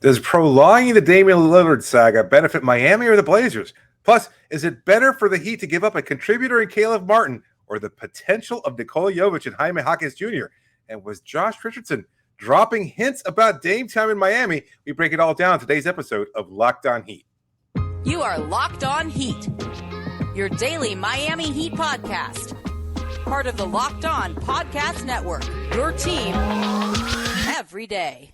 Does prolonging the Damian Lillard saga benefit Miami or the Blazers? Plus, is it better for the Heat to give up a contributor in Caleb Martin or the potential of Nikola Jovic and Jaime Jaquez Jr.? And was Josh Richardson dropping hints about Dame time in Miami? We break it all down in today's episode of Locked On Heat. You are Locked On Heat, your daily Miami Heat podcast. Part of the Locked On Podcast Network, your team every day.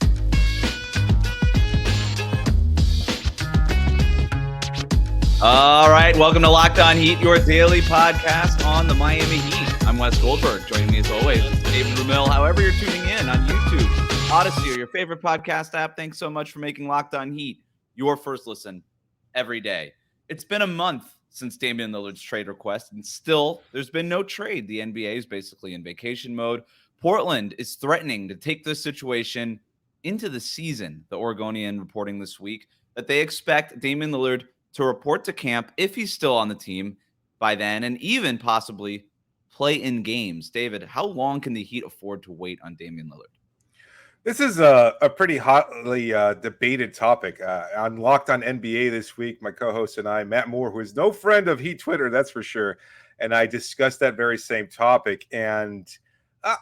All right, welcome to Locked On Heat, your daily podcast on the Miami Heat. I'm Wes Goldberg. Joining me as always is David Ramil. However you're tuning in on YouTube, Odyssey, or your favorite podcast app, thanks so much for making Locked On Heat your first listen every day. It's been a month since Damian Lillard's trade request, and still there's been no trade. The NBA is basically in vacation mode. Portland is threatening to take this situation into the season. The Oregonian reporting this week that they expect Damian Lillard to report to camp if he's still on the team by then, and even possibly play in games. David, how long can the Heat afford to wait on Damian Lillard? This is a pretty hotly debated topic. On Locked On NBA this week, my co-host and I, Matt Moore, who is no friend of Heat Twitter, that's for sure, and I discussed that very same topic. And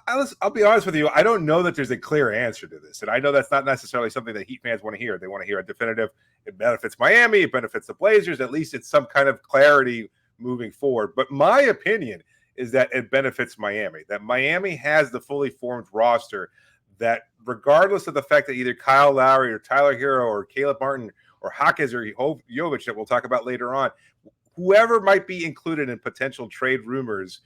I'll be honest with you, I don't know that there's a clear answer to this. And I know that's not necessarily something that Heat fans want to hear. They want to hear a definitive, it benefits Miami, it benefits the Blazers. At least it's some kind of clarity moving forward. But my opinion is that it benefits Miami, that Miami has the fully formed roster that regardless of the fact that either Kyle Lowry or Tyler Hero or Caleb Martin or Jaquez or Jovic that we'll talk about later on, whoever might be included in potential trade rumors,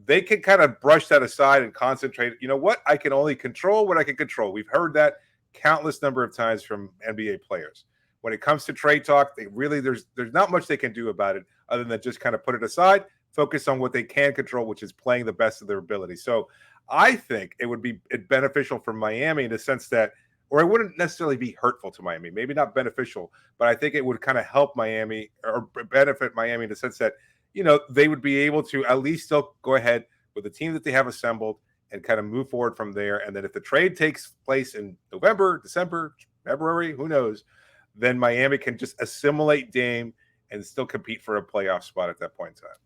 they can kind of brush that aside and concentrate. You know what? I can only control what I can control. We've heard that countless number of times from NBA players. When it comes to trade talk, there's not much they can do about it other than just kind of put it aside, focus on what they can control, which is playing the best of their ability. So I think it would be beneficial for Miami in the sense that, or it wouldn't necessarily be hurtful to Miami, maybe not beneficial, but I think it would kind of help Miami or benefit Miami in the sense that, you know, they would be able to at least still go ahead with the team that they have assembled and kind of move forward from there. And then if the trade takes place in November, December, February, who knows, then Miami can just assimilate Dame and still compete for a playoff spot at that point in time.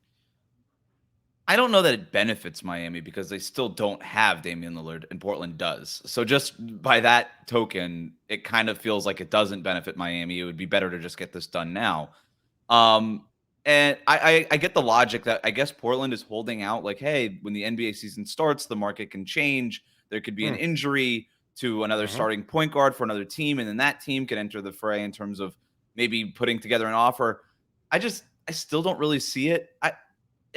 I don't know that it benefits Miami because they still don't have Damian Lillard and Portland does. So just by that token, it kind of feels like it doesn't benefit Miami. It would be better to just get this done now. And I get the logic that I guess Portland is holding out like, hey, when the NBA season starts, the market can change. There could be an injury to another starting point guard for another team, and then that team can enter the fray in terms of maybe putting together an offer. I still don't really see it. It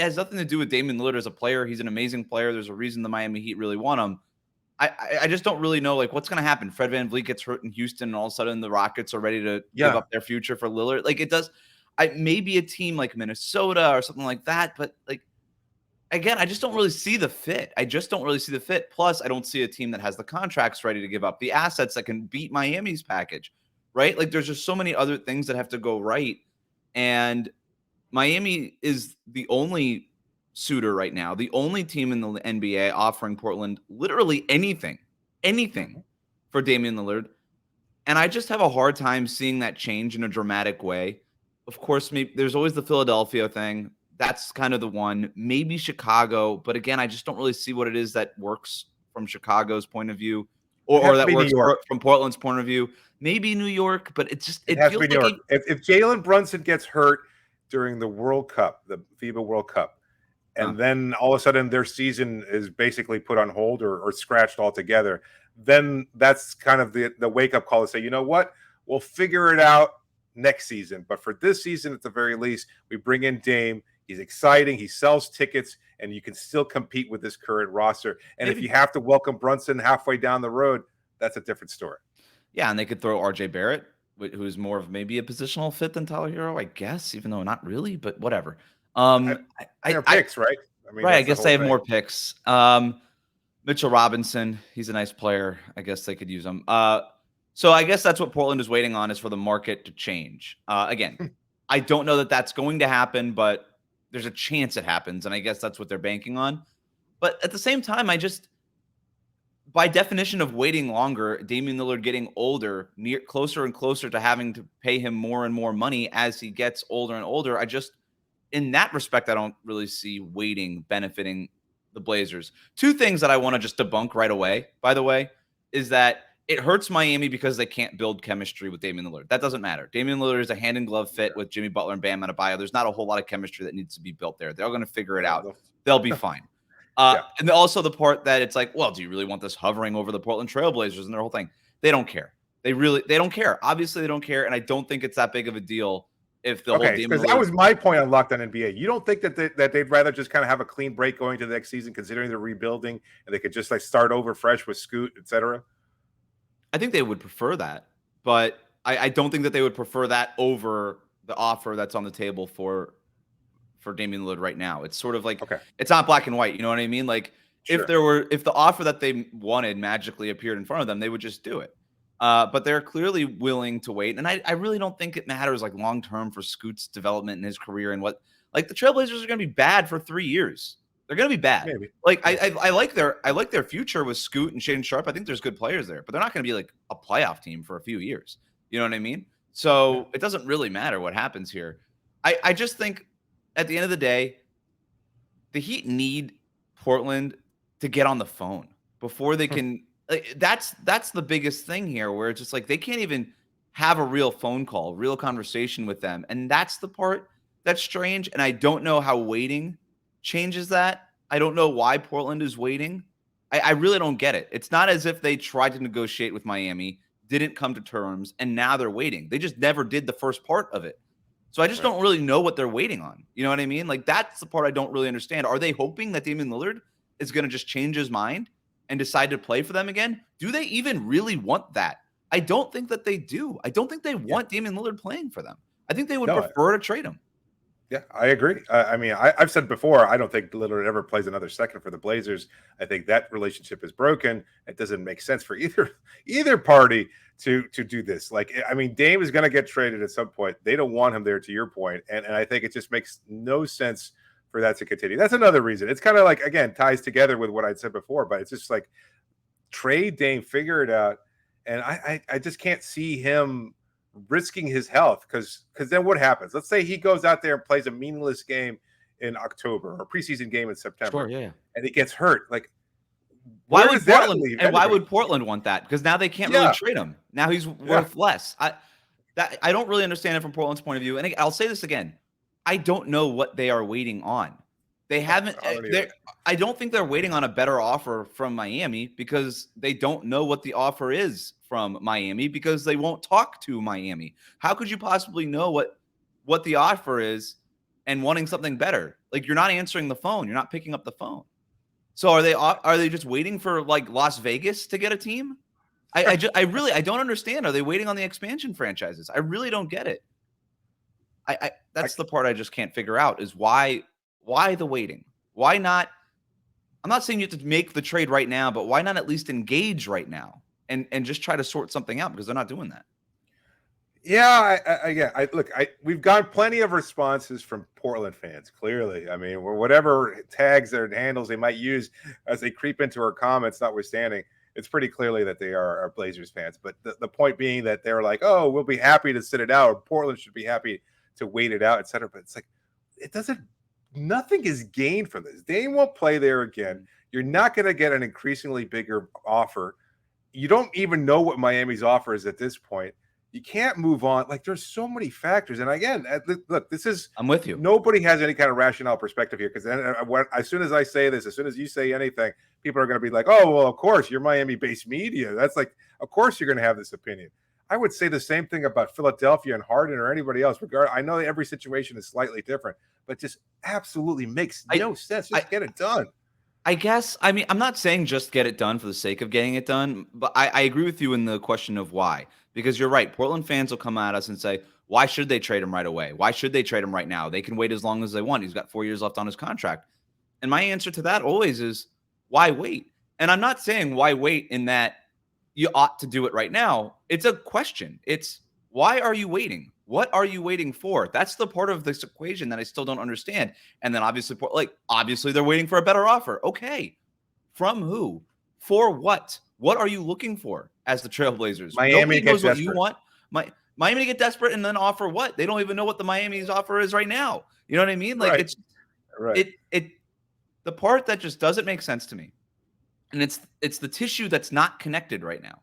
has nothing to do with Damian Lillard as a player. He's an amazing player. There's a reason the Miami Heat really want him. I just don't really know like what's going to happen. Fred VanVleet gets hurt in Houston, and all of a sudden the Rockets are ready to give up their future for Lillard. Like it does. Maybe a team like Minnesota or something like that, but like again, I just don't really see the fit. Plus, I don't see a team that has the contracts ready to give up the assets that can beat Miami's package, right? Like there's just so many other things that have to go right, and Miami is the only suitor right now, the only team in the NBA offering Portland literally anything for Damian Lillard. And I just have a hard time seeing that change in a dramatic way. Of course, there's always the Philadelphia thing. That's kind of the one. Maybe Chicago. But again, I just don't really see what it is that works from Chicago's point of view or that works from Portland's point of view. Maybe New York, but it feels like New York. If Jalen Brunson gets hurt during the World Cup, the FIBA World Cup, and then all of a sudden their season is basically put on hold or scratched altogether, then that's kind of the wake-up call to say, you know what, we'll figure it out next season. But for this season, at the very least, we bring in Dame. He's exciting. He sells tickets, and you can still compete with this current roster. And if you have to welcome Brunson halfway down the road, that's a different story. Yeah, and they could throw RJ Barrett, who's more of maybe a positional fit than Tyler Hero, I guess, even though not really, but whatever. Picks, right? Right, I guess they have more picks. Mitchell Robinson, he's a nice player. I guess they could use him. So I guess that's what Portland is waiting on, is for the market to change. Again, I don't know that that's going to happen, but there's a chance it happens, and I guess that's what they're banking on. But at the same time, by definition of waiting longer, Damian Lillard getting older, closer and closer to having to pay him more and more money as he gets older and older. In that respect, I don't really see waiting benefiting the Blazers. Two things that I want to just debunk right away, by the way, is that it hurts Miami because they can't build chemistry with Damian Lillard. That doesn't matter. Damian Lillard is a hand-in-glove fit with Jimmy Butler and Bam Adebayo. There's not a whole lot of chemistry that needs to be built there. They're going to figure it out. They'll be fine. And also the part that it's like, well, do you really want this hovering over the Portland Trailblazers and their whole thing? They don't care. They don't care. Obviously, they don't care, and I don't think it's that big of a deal if the whole Damian because that was my point on Locked On NBA. You don't think that they'd rather just kind of have a clean break going to the next season, considering they're rebuilding and they could just like start over fresh with Scoot, etc.? I think they would prefer that, but I don't think that they would prefer that over the offer that's on the table for Damian Lillard right now. It's sort of like, it's not black and white. You know what I mean? Like if the offer that they wanted magically appeared in front of them, they would just do it. But they're clearly willing to wait. And I really don't think it matters like long-term for Scoot's development in his career and what, like the Trailblazers are going to be bad for 3 years. They're going to be bad. Maybe. Like I like their future with Scoot and Shaedon Sharpe. I think there's good players there, but they're not going to be like a playoff team for a few years. You know what I mean? So it doesn't really matter what happens here. I just think at the end of the day, the Heat need Portland to get on the phone before they can. Like, that's the biggest thing here, where it's just like they can't even have a real phone call, real conversation with them, and that's the part that's strange. And I don't know how waiting changes that. I don't know why Portland is waiting. I really don't get it. It's not as if they tried to negotiate with Miami, didn't come to terms, and now they're waiting. They just never did the first part of it. So I just don't really know what they're waiting on. You know what I mean? Like that's the part I don't really understand. Are they hoping that Damian Lillard is going to just change his mind and decide to play for them again? Do they even really want that? I don't think that they do. I don't think they want Damian Lillard playing for them. I think they would prefer to trade him. Yeah, I agree. I mean, I've said before, I don't think Lillard ever plays another second for the Blazers. I think that relationship is broken. It doesn't make sense for either party to do this. Like, I mean, Dame is going to get traded at some point. They don't want him there, to your point, and I think it just makes no sense for that to continue. That's another reason. It's kind of like, again, ties together with what I'd said before, but it's just like trade Dame, figure it out, and I just can't see him risking his health because then what happens? Let's say he goes out there and plays a meaningless game in October or preseason game in September, and he gets hurt. Like, why would Portland? And why would Portland want that? Because now they can't really trade him. Now he's worth less. I don't really understand it from Portland's point of view. And I'll say this again: I don't know what they are waiting on. They haven't. I don't think they're waiting on a better offer from Miami because they don't know what the offer is from Miami because they won't talk to Miami. How could you possibly know what the offer is and wanting something better? Like, you're not answering the phone. You're not picking up the phone. So are they just waiting for like Las Vegas to get a team? I don't understand. Are they waiting on the expansion franchises? I really don't get it. That's the part I just can't figure out is why the waiting? Why not? I'm not saying you have to make the trade right now, but why not at least engage right now and just try to sort something out because they're not doing that. Yeah, look, we've got plenty of responses from Portland fans, clearly. I mean, whatever tags or handles they might use as they creep into our comments, notwithstanding, it's pretty clearly that they are Blazers fans. But the point being that they're like, oh, we'll be happy to sit it out, or Portland should be happy to wait it out, et cetera. But it's like, nothing is gained from this. They won't play there again. You're not going to get an increasingly bigger offer. You don't even know what Miami's offer is at this point. You can't move on. Like, there's so many factors. And again, look, I'm with you. Nobody has any kind of rational perspective here because then as soon as I say this, as soon as you say anything, people are going to be like, oh, well, of course, you're Miami-based media. That's like, of course you're going to have this opinion. I would say the same thing about Philadelphia and Harden or anybody else. I know every situation is slightly different, but just absolutely makes no sense. Just get it done. I guess, I mean, I'm not saying just get it done for the sake of getting it done, but I agree with you in the question of why. Because you're right. Portland fans will come at us and say, why should they trade him right away? Why should they trade him right now? They can wait as long as they want. He's got 4 years left on his contract. And my answer to that always is, why wait? And I'm not saying why wait in that you ought to do it right now. It's a question. It's, why are you waiting? What are you waiting for? That's the part of this equation that I still don't understand. And then obviously they're waiting for a better offer. Okay. From who? For what? What are you looking for as the Trailblazers? Miami Nobody knows what desperate. you want. Miami to get desperate and then offer what? They don't even know what the Miami's offer is right now. You know what I mean? Like Right. it's right. It the part that just doesn't make sense to me, and it's the tissue that's not connected right now,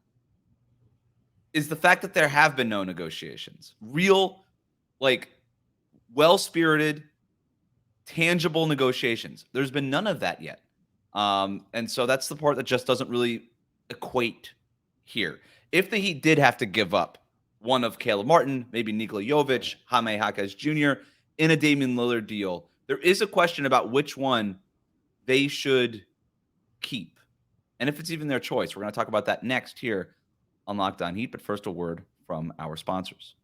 is the fact that there have been no negotiations. Real, like, well-spirited, tangible negotiations. There's been none of that yet. And so that's the part that just doesn't really equate here. If the Heat did have to give up one of Caleb Martin, maybe Nikola Jovic, Jaime Jaquez Jr. in a Damian Lillard deal, there is a question about which one they should keep. And if it's even their choice. We're going to talk about that next here on Locked On Heat. But first, a word from our sponsors.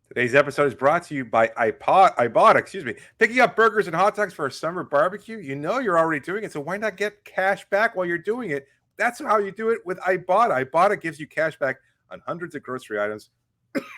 Today's episode is brought to you by Ibotta. Picking up burgers and hot dogs for a summer barbecue. You know you're already doing it, so why not get cash back while you're doing it? That's how you do it with Ibotta. Ibotta gives you cash back on hundreds of grocery items,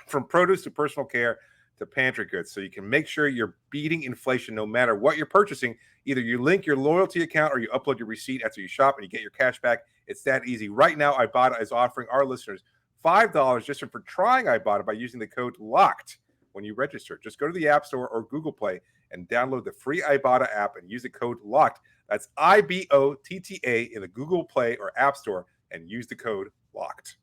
from produce to personal care to pantry goods, so you can make sure you're beating inflation no matter what you're purchasing. Either you link your loyalty account or you upload your receipt after you shop and you get your cash back. It's that easy. Right now, Ibotta is offering our listeners $5 just for trying Ibotta by using the code LOCKED when you register. Just go to the App Store or Google Play and download the free Ibotta app and use the code LOCKED. That's IBOTTA in the Google Play or App Store and use the code LOCKED.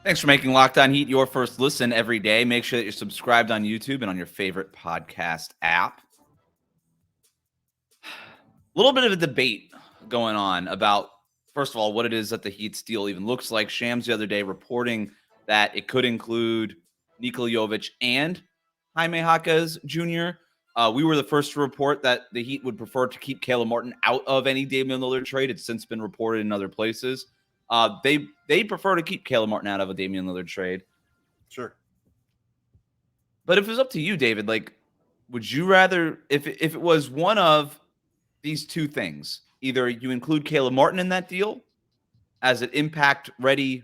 Thanks for making Locked On Heat your first listen every day. Make sure that you're subscribed on YouTube and on your favorite podcast app. A little bit of a debate going on about, first of all, what it is that the Heat's deal even looks like. Shams the other day reporting that it could include Nikola Jovic and Jaime Jaquez Jr. We were the first to report that the Heat would prefer to keep Caleb Martin out of any Damian Lillard trade. It's since been reported in other places. They prefer to keep Caleb Martin out of a Damian Lillard trade. Sure. But if it was up to you, David, like, would you rather, if it was one of these two things, either you include Caleb Martin in that deal as an impact-ready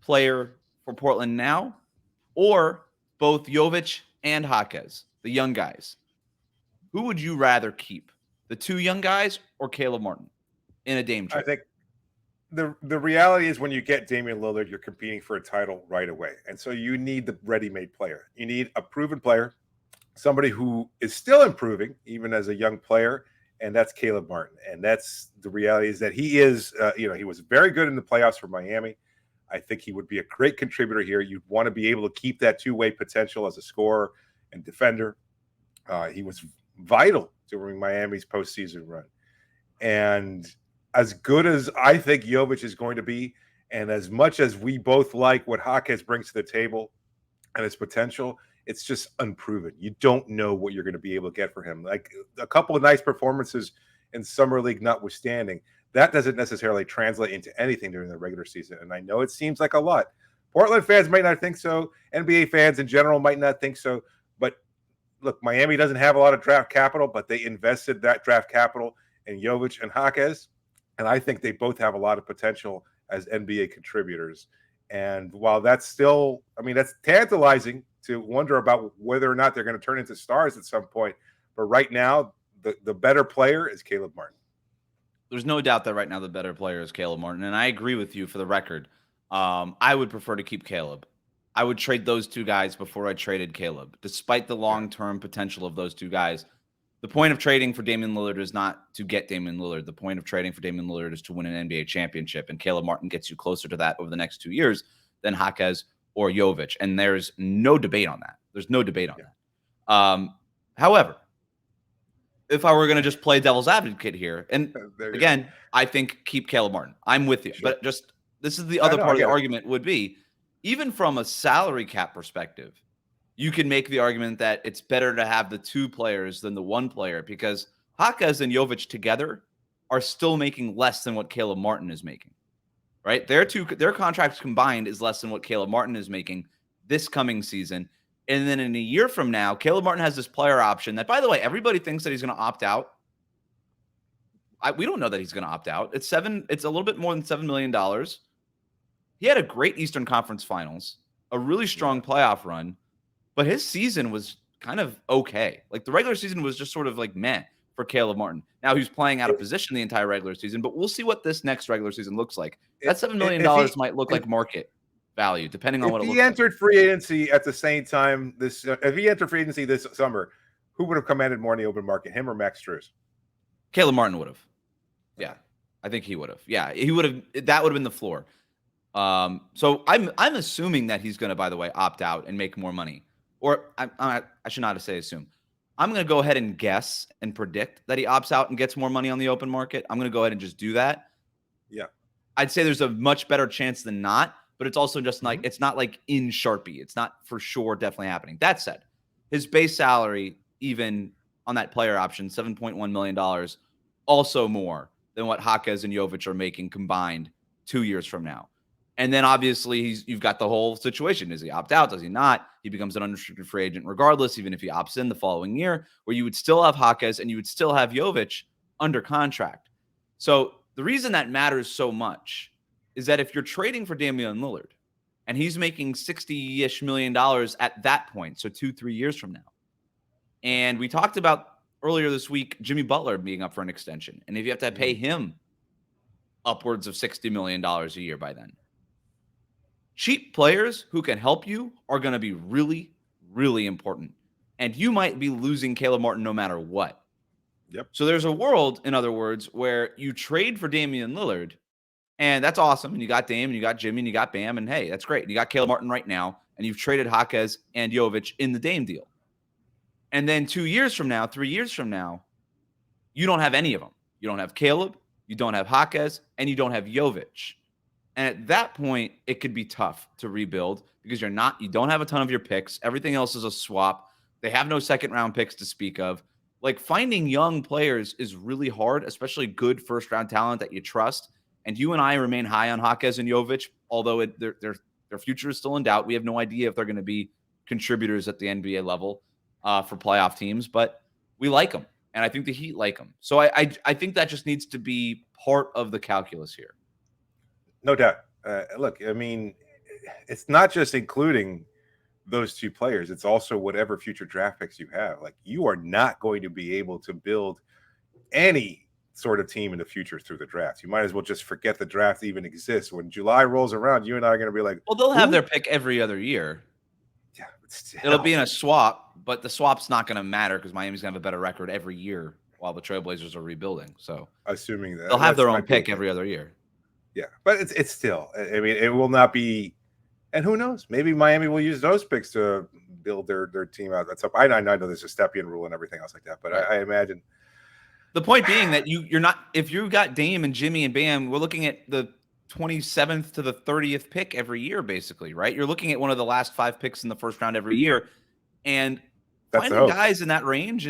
player for Portland now, or both Jovic and Jaquez, the young guys, who would you rather keep? The two young guys or Caleb Martin in a Dame trade? I think the reality is when you get Damian Lillard, you're competing for a title right away. And so you need the ready-made player. You need a proven player, somebody who is still improving, even as a young player, and that's Caleb Martin. And that's the reality, is that he is, he was very good in the playoffs for Miami. I think he would be a great contributor here. You'd want to be able to keep that two-way potential as a scorer and defender. He was vital during Miami's postseason run. And as good as I think Jovic is going to be, and as much as we both like what Jaquez brings to the table and his potential, it's just unproven. You don't know what you're going to be able to get for him. Like, a couple of nice performances in Summer League notwithstanding, that doesn't necessarily translate into anything during the regular season. And I know it seems like a lot. Portland fans might not think so. NBA fans in general might not think so. But look, Miami doesn't have a lot of draft capital, but they invested that draft capital in Jovic and Jaquez. And I think they both have a lot of potential as NBA contributors. And while that's still, that's tantalizing to wonder about whether or not they're going to turn into stars at some point. But right now, the better player is Caleb Martin. There's no doubt that right now the better player is Caleb Martin. And I agree with you for the record. I would prefer to keep Caleb. I would trade those two guys before I traded Caleb, despite the long-term potential of those two guys. The point of trading for Damian Lillard is not to get Damian Lillard. The point of trading for Damian Lillard is to win an NBA championship. And Caleb Martin gets you closer to that over the next 2 years than Jaquez or Jovic. And there's no debate on that. There's no debate on that. However, if I were going to just play devil's advocate here, and again, I think keep Caleb Martin. I'm with you. Sure. But just this is the other part of the argument would be, even from a salary cap perspective, you can make the argument that it's better to have the two players than the one player, because Jaquez and Jovic together are still making less than what Caleb Martin is making, right? Their contracts combined is less than what Caleb Martin is making this coming season. And then in a year from now, Caleb Martin has this player option that, by the way, everybody thinks that he's going to opt out. We don't know that he's going to opt out. It's a little bit more than $7 million. He had a great Eastern Conference Finals, a really strong playoff run, but his season was kind of okay. Like the regular season was just sort of like meh for Caleb Martin. Now he's playing out of position the entire regular season, but we'll see what this next regular season looks like. That $7 million might look like market value, depending on what it looks like. If he entered free agency at the same time if he entered free agency this summer, who would have commanded more in the open market, him or Max Strus? Caleb Martin would have. Yeah, I think he would have. Yeah, he would have. That would have been the floor. So I'm assuming that he's going to, by the way, opt out and make more money. Or I should not say assume. I'm going to go ahead and guess and predict that he opts out and gets more money on the open market. I'm going to go ahead and just do that. Yeah. I'd say there's a much better chance than not, but it's also just like, it's not like in Sharpie. It's not for sure definitely happening. That said, his base salary, even on that player option, $7.1 million, also more than what Jaquez and Jovic are making combined 2 years from now. And then obviously you've got the whole situation. Does he opt out? Does he not? He becomes an unrestricted free agent regardless, even if he opts in the following year, where you would still have Jaquez and you would still have Jovic under contract. So the reason that matters so much is that if you're trading for Damian Lillard and he's making $60-ish million at that point, so 2-3 years from now, and we talked about earlier this week Jimmy Butler being up for an extension, and if you have to pay him upwards of $60 million a year by then, cheap players who can help you are going to be really, really important. And you might be losing Caleb Martin no matter what. Yep. So there's a world, in other words, where you trade for Damian Lillard, and that's awesome. And you got Dame, and you got Jimmy, and you got Bam, and hey, that's great. And you got Caleb Martin right now, and you've traded Jaquez and Jovic in the Dame deal. And then 2 years from now, 3 years from now, you don't have any of them. You don't have Caleb, you don't have Jaquez, and you don't have Jovic. And at that point, it could be tough to rebuild because you don't have a ton of your picks. Everything else is a swap. They have no second round picks to speak of. Like finding young players is really hard, especially good first round talent that you trust. And you and I remain high on Jaquez and Jovic, although their future is still in doubt. We have no idea if they're going to be contributors at the NBA level for playoff teams, but we like them. And I think the Heat like them. So I think that just needs to be part of the calculus here. No doubt. Look, I mean, it's not just including those two players. It's also whatever future draft picks you have. Like, you are not going to be able to build any sort of team in the future through the draft. You might as well just forget the draft even exists. When July rolls around, you and I are going to be like, well, they'll have their pick every other year. Yeah, but still. It'll be in a swap, but the swap's not going to matter because Miami's going to have a better record every year while the Trailblazers are rebuilding. So assuming that they'll have their own pick every other year. Yeah, but it's still, I mean, it will not be, and who knows? Maybe Miami will use those picks to build their team out. That's up. I know there's a Stepien rule and everything else like that, but I imagine. The point being that you're not, if you got Dame and Jimmy and Bam, we're looking at the 27th to the 30th pick every year, basically, right? You're looking at one of the last 5 picks in the first round every year, and finding guys in that range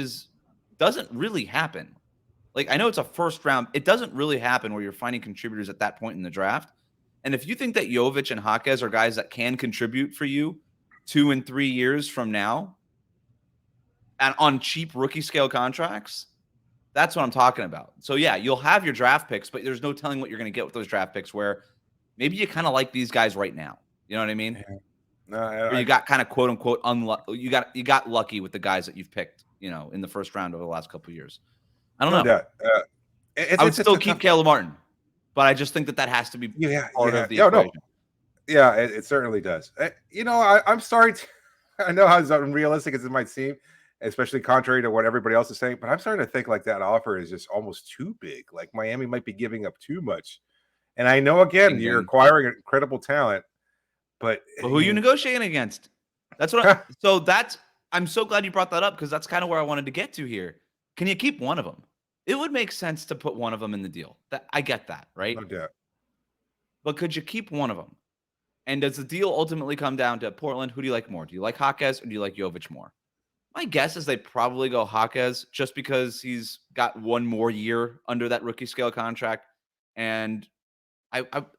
doesn't really happen. Like, I know it's a first round. It doesn't really happen where you're finding contributors at that point in the draft. And if you think that Jovic and Jaquez are guys that can contribute for you 2 and 3 years from now and on cheap rookie scale contracts, that's what I'm talking about. So, yeah, you'll have your draft picks, but there's no telling what you're going to get with those draft picks where maybe you kind of like these guys right now. You know what I mean? Yeah. No, you got kind of quote unquote unlucky. You got lucky with the guys that you've picked, in the first round over the last couple of years. I don't know. I would still keep Caleb Martin, but I just think that has to be part of the equation. Yeah, it certainly does. I'm sorry. I know how unrealistic as it might seem, especially contrary to what everybody else is saying, but I'm starting to think like that offer is just almost too big. Like Miami might be giving up too much. And I know, again, you're acquiring incredible talent, but who are you negotiating against? That's what. I'm so glad you brought that up because that's kind of where I wanted to get to here. Can you keep one of them? It would make sense to put one of them in the deal. I get that, right? No doubt. But could you keep one of them? And does the deal ultimately come down to Portland? Who do you like more? Do you like Jaquez or do you like Jovic more? My guess is they probably go Jaquez just because he's got one more year under that rookie scale contract. And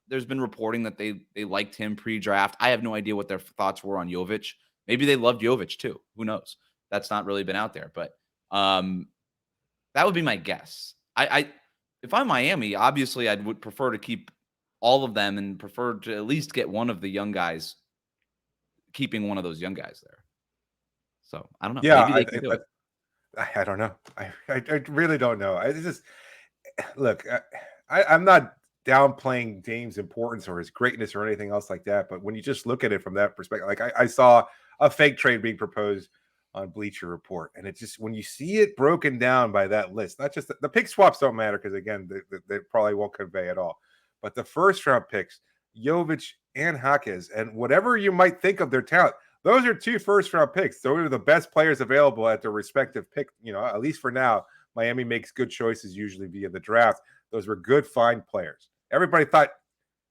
there's been reporting that they liked him pre-draft. I have no idea what their thoughts were on Jovic. Maybe they loved Jovic too. Who knows? That's not really been out there. But that would be my guess. If I'm Miami, obviously I would prefer to keep all of them and prefer to at least get one of the young guys, keeping one of those young guys there. So I don't know. Yeah, Maybe they can do it. I don't know. I really don't know. I just look. I'm not downplaying Dame's importance or his greatness or anything else like that. But when you just look at it from that perspective, like I saw a fake trade being proposed on Bleacher Report, and it just when you see it broken down by that list, not just the pick swaps don't matter because again they probably won't convey at all, but the first round picks, Jovic and Jaquez, and whatever you might think of their talent. Those are 2 first-round picks. Those are the best players available at their respective pick. At least for now, Miami makes good choices usually via the draft. Those were good, fine players. Everybody thought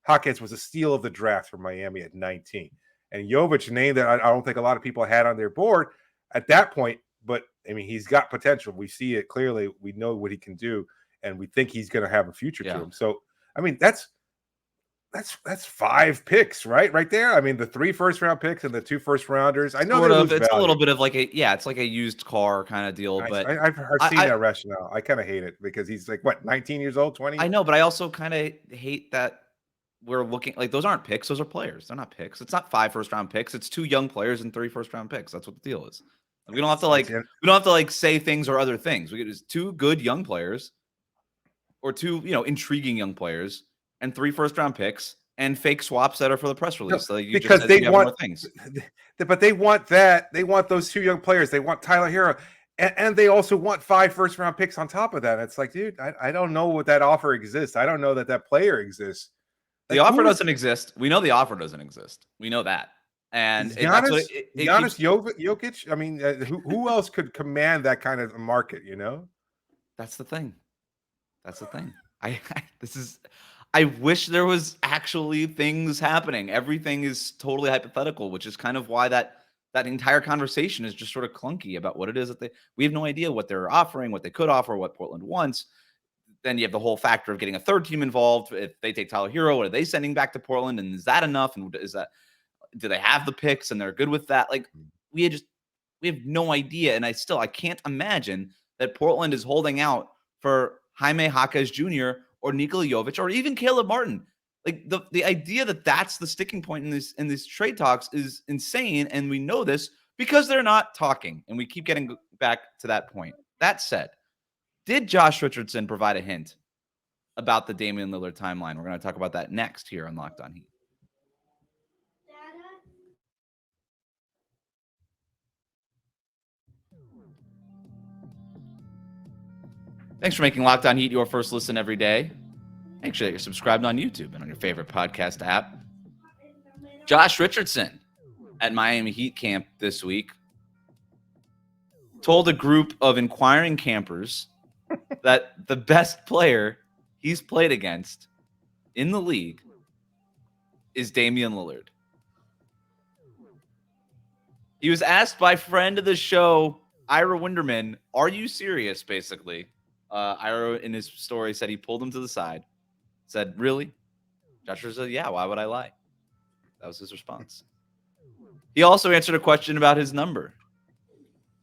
Jaquez was a steal of the draft for Miami at 19. And Jovic, a name that I don't think a lot of people had on their board at that point. But, I mean, he's got potential. We see it clearly. We know what he can do. And we think he's going to have a future to him. So, I mean, that's 5 picks, right there. I mean, the 3 first-round picks and the 2 first-rounders. I know it's a little bit of like it's like a used car kind of deal. But I've seen that rationale. I kind of hate it because he's like 19 years old, 20. I know, but I also kind of hate that we're looking like those aren't picks; those are players. They're not picks. It's not 5 first-round picks. It's 2 young players and 3 first-round picks. That's what the deal is. We don't have to say things or other things. We get just 2 good young players, or 2 intriguing young players. And 3 first-round picks and fake swaps that are for the press release. So because they want things, but they want that. They want those 2 young players. They want Tyler Hero, and they also want 5 first-round picks on top of that. It's like, dude, I don't know what that offer exists. I don't know that player exists. The offer doesn't exist. We know the offer doesn't exist. We know that. And Giannis Jokic. I mean, who else could command that kind of market? That's the thing. I wish there was actually things happening. Everything is totally hypothetical, which is kind of why that entire conversation is just sort of clunky about what it is that we have no idea what they're offering, what they could offer, what Portland wants. Then you have the whole factor of getting a third team involved. If they take Tyler Hero, what are they sending back to Portland? And is that enough? And do they have the picks and they're good with that? Like we have no idea. And I can't imagine that Portland is holding out for Jaime Jaquez Jr. or Nikola Jovic, or even Caleb Martin. Like the idea that that's the sticking point in these trade talks is insane, and we know this because they're not talking, and we keep getting back to that point. That said, did Josh Richardson provide a hint about the Damian Lillard timeline? We're going to talk about that next here on Locked On Heat. Thanks for making Locked On Heat your first listen every day. Make sure that you're subscribed on YouTube and on your favorite podcast app. Josh Richardson at Miami Heat camp this week told a group of inquiring campers that the best player he's played against in the league is Damian Lillard. He was asked by friend of the show, Ira Winderman, "Are you serious?" Basically. Ira, in his story, said he pulled him to the side, said, "Really?" Joshua said, "Yeah, why would I lie?" That was his response. He also answered a question about his number.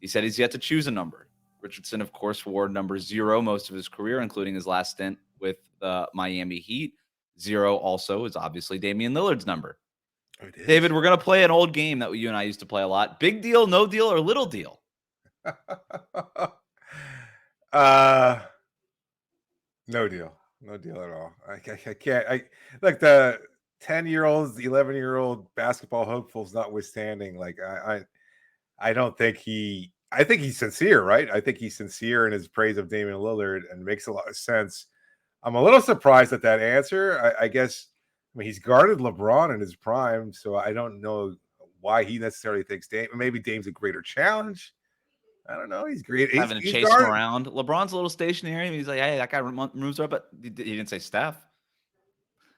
He said he's yet to choose a number. Richardson, of course, wore number 0 most of his career, including his last stint with the Miami Heat. 0 also is obviously Damian Lillard's number. David, we're going to play an old game that you and I used to play a lot. Big deal, no deal, or little deal? No deal. No deal at all. I can't. Like the 10-year-olds, the 11-year-old basketball hopefuls notwithstanding, like I don't think I think he's sincere, right? I think he's sincere in his praise of Damian Lillard and makes a lot of sense. I'm a little surprised at that answer. I guess, he's guarded LeBron in his prime, so I don't know why he necessarily thinks maybe Dame's a greater challenge. I don't know. He's great. Having to chase him around. LeBron's a little stationary. He's like, hey, that guy moves up, but he didn't say Steph.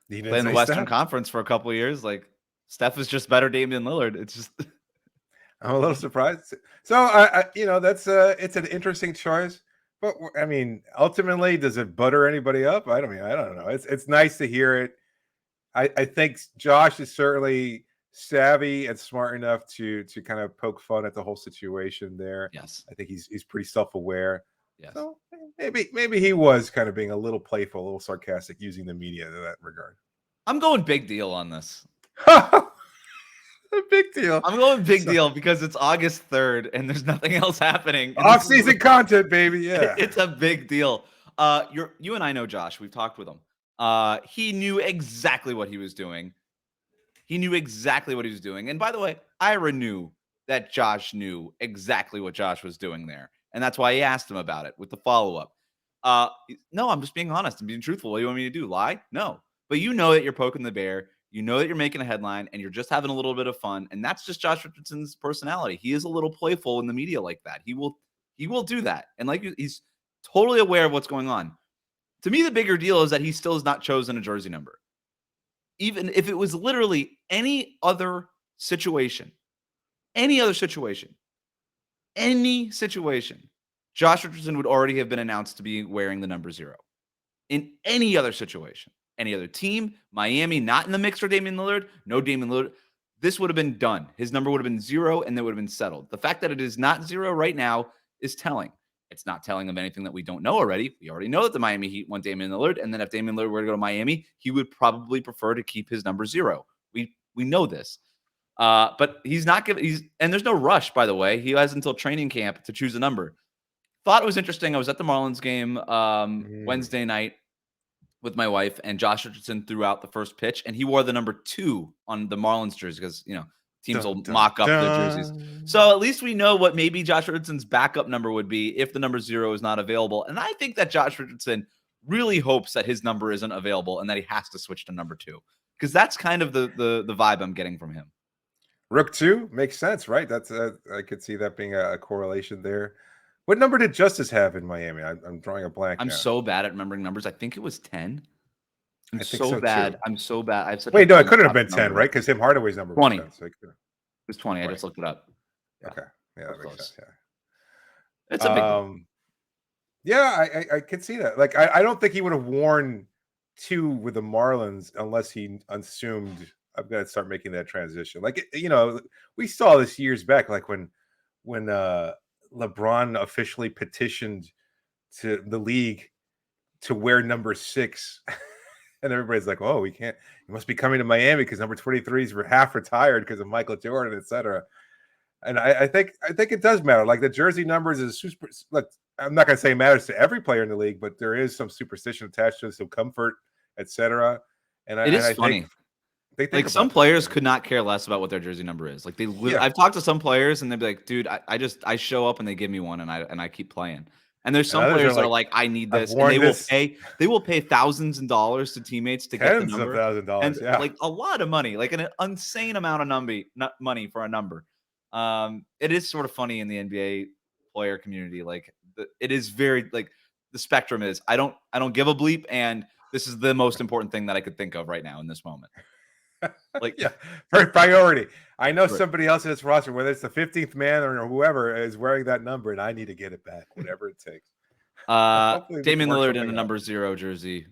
He didn't play in the Western Conference for a couple of years. Like, Steph is just better Damian Lillard. It's just I'm a little surprised. So that's it's an interesting choice. But ultimately, does it butter anybody up? I don't know. It's nice to hear it. I think Josh is certainly savvy and smart enough to kind of poke fun at the whole situation there. Yes. I think he's pretty self-aware. Yes. So maybe he was kind of being a little playful, a little sarcastic, using the media in that regard. I'm going big deal on this. A big deal. I'm going big deal because it's August 3rd and there's nothing else happening. Off-season content, baby. Yeah. It's a big deal. You and I know Josh. We've talked with him. He knew exactly what he was doing. And by the way, Ira knew that Josh knew exactly what Josh was doing there. And that's why he asked him about it with the follow-up. No, I'm just being honest. I'm being truthful. What do you want me to do? Lie? No. But you know that you're poking the bear. You know that you're making a headline and you're just having a little bit of fun. And that's just Josh Richardson's personality. He is a little playful in the media like that. He will do that. And he's totally aware of what's going on. To me, the bigger deal is that he still has not chosen a jersey number. Even if it was literally any situation, Josh Richardson would already have been announced to be wearing the number 0. In any other situation, any other team, Miami, not in the mix for Damian Lillard, no Damian Lillard, this would have been done. His number would have been 0, and that would have been settled. The fact that it is not 0 right now is telling. It's not telling of anything that we don't know already. We already know that the Miami Heat want Damian Lillard, and then if Damian Lillard were to go to Miami, he would probably prefer to keep his number 0. We know this. But he's not giving. And there's no rush, by the way. He has until training camp to choose a number. Thought it was interesting. I was at the Marlins game Wednesday night with my wife, and Josh Richardson threw out the first pitch, and he wore the number 2 on the Marlins jersey because teams will mock up their jerseys. So at least we know what maybe Josh Richardson's backup number would be if the number 0 is not available. And I think that Josh Richardson really hopes that his number isn't available and that he has to switch to number 2, because that's kind of the vibe I'm getting from him. Rook 2 makes sense, right? That's I could see that being a correlation there. What number did Justice have in Miami? I'm drawing a blank. I'm so bad at remembering numbers. I think it was 10. I'm so so bad. too. I'm so bad. I have such Wait, no, it couldn't have been 10, right? Because Tim Hardaway's number was 20. 10. So it was 20. I just looked it up. Yeah. Okay. Yeah, that makes sense. Yeah. It's a big deal. Yeah, I could see that. I don't think he would have worn 2 with the Marlins unless he assumed I'm going to start making that transition. We saw this years back, when LeBron officially petitioned to the league to wear number 6. And everybody's like, oh, we can't. He must be coming to Miami because number 23s were half retired because of Michael Jordan, etc. And I think it does matter. The jersey numbers is super. Look, I'm not going to say it matters to every player in the league, but there is some superstition attached to it, some comfort, etc. And it is funny. They think some players could not care less about what their jersey number is. I've talked to some players and they'd be like, dude, I show up and they give me one and I keep playing. And there's some players that are like, I need this. And they will pay thousands of dollars to teammates to get the number. Tens of thousands of dollars, and a lot of money, an insane amount of money for a number. It is sort of funny in the NBA player community. It is very the spectrum is I don't give a bleep, and this is the most important thing that I could think of right now in this moment. For priority. I know somebody else in this roster, whether it's the 15th man or whoever, is wearing that number, and I need to get it back, whatever it takes. Damian Lillard in a number 0 jersey,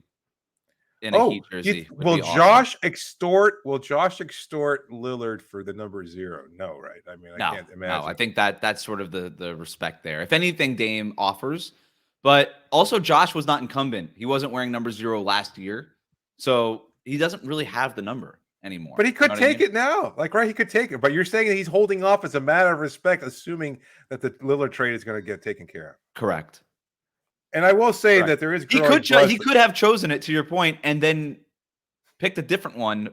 in a Heat jersey. Will Josh extort Lillard for the number 0? No, right? I mean, I can't imagine. No, I think that's sort of the respect there. If anything, Dame offers, but also Josh was not incumbent. He wasn't wearing number 0 last year, so he doesn't really have the number anymore. But he could take it now. Right, he could take it. But you're saying that he's holding off as a matter of respect, assuming that the Lillard trade is going to get taken care of. Correct. And I will say that there is he could have chosen it, to your point, and then picked a different one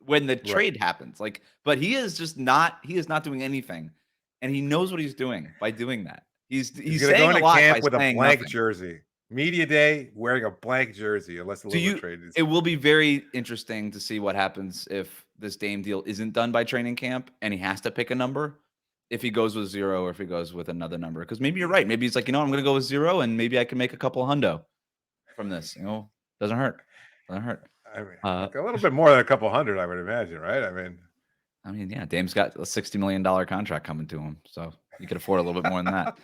when the trade happens. But he is not doing anything. And he knows what he's doing by doing that. He's going to go into camp with a blank jersey. Media day wearing a blank jersey, unless the Lillard trade is. It will be very interesting to see what happens if this Dame deal isn't done by training camp and he has to pick a number. If he goes with 0 or if he goes with another number, because maybe you're right. Maybe he's like, I'm going to go with 0, and maybe I can make a couple hundo from this. Doesn't hurt. I mean, a little bit more than a couple hundred, I would imagine, right? I mean, yeah, Dame's got a $60 million contract coming to him, so you could afford a little bit more than that.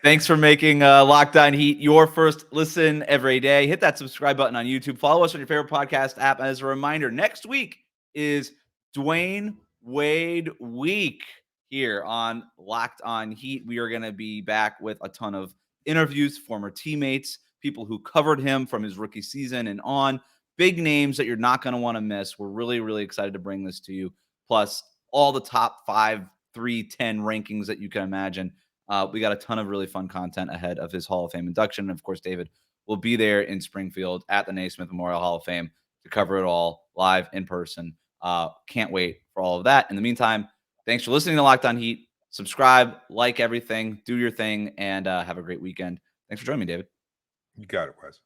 Thanks for making Locked On Heat your first listen every day. Hit that subscribe button on YouTube. Follow us on your favorite podcast app. As a reminder, next week is Dwayne Wade week here on Locked On Heat. We are going to be back with a ton of interviews, former teammates, people who covered him from his rookie season and on. Big names that you're not going to want to miss. We're really, really excited to bring this to you. plus all the top 5, 3, 10 rankings that you can imagine. We got a ton of really fun content ahead of his Hall of Fame induction. And of course, David will be there in Springfield at the Naismith Memorial Hall of Fame to cover it all live in person. Can't wait for all of that. In the meantime, thanks for listening to Locked On Heat. Subscribe, like everything, do your thing, and have a great weekend. Thanks for joining me, David. You got it, Wes.